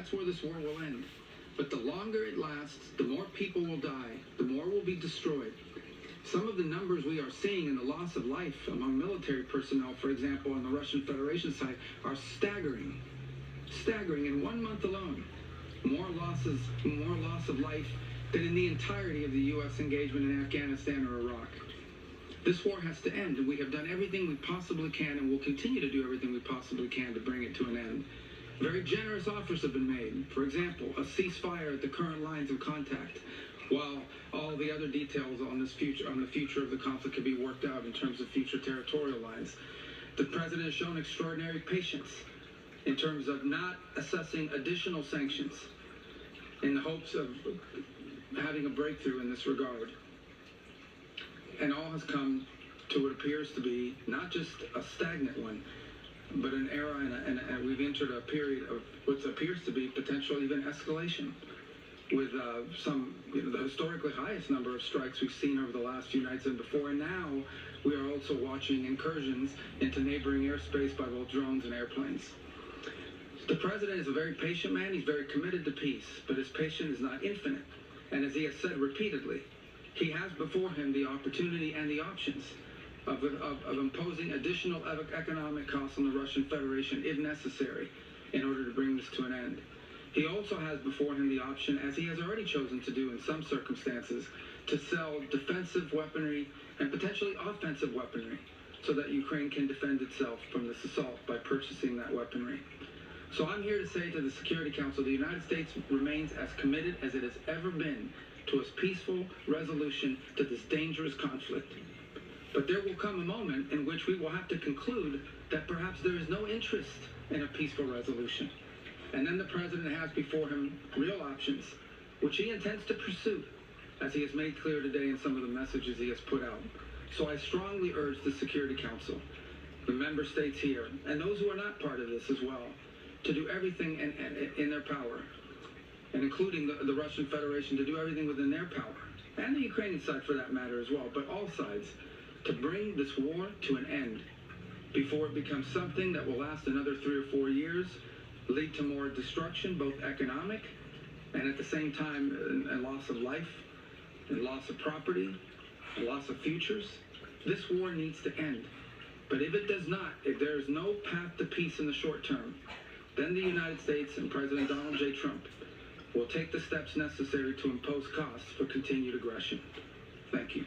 That's where this war will end. But the longer it lasts, the more people will die, the more will be destroyed. Some of the numbers we are seeing in the loss of life among military personnel, for example, on the Russian Federation side, are staggering. Staggering in 1 month alone. More loss of life than in the entirety of the U.S. engagement in Afghanistan or Iraq. This war has to end, and we have done everything we possibly can and will continue to do everything we possibly can to bring it to an end. Very generous offers have been made. For example, a ceasefire at the current lines of contact, while all the other details on the future of the conflict can be worked out in terms of future territorial lines. The president has shown extraordinary patience in terms of not assessing additional sanctions in the hopes of having a breakthrough in this regard. And all has come to what appears to be not just a stagnant one, but an era, and we've entered a period of what appears to be potential even escalation, with the historically highest number of strikes we've seen over the last few nights and before. And now we are also watching incursions into neighboring airspace by both drones and airplanes. The president is a very patient man. He's very committed to peace, but his patience is not infinite. And as he has said repeatedly, he has before him the opportunity and the options of imposing additional economic costs on the Russian Federation if necessary in order to bring this to an end. He also has before him the option, as he has already chosen to do in some circumstances, to sell defensive weaponry and potentially offensive weaponry so that Ukraine can defend itself from this assault by purchasing that weaponry. So I'm here to say to the Security Council, the United States remains as committed as it has ever been to a peaceful resolution to this dangerous conflict. But there will come a moment in which we will have to conclude that perhaps there is no interest in a peaceful resolution. And then the president has before him real options, which he intends to pursue, as he has made clear today in some of the messages he has put out. So I strongly urge the Security Council, the member states here, and those who are not part of this as well, to do everything in their power, and including the Russian Federation, to do everything within their power, and the Ukrainian side for that matter as well, but all sides, to bring this war to an end before it becomes something that will last another 3 or 4 years, lead to more destruction, both economic and at the same time a loss of life, and loss of property, a loss of futures. This war needs to end. But if it does not, if there is no path to peace in the short term, then the United States and President Donald J. Trump will take the steps necessary to impose costs for continued aggression. Thank you.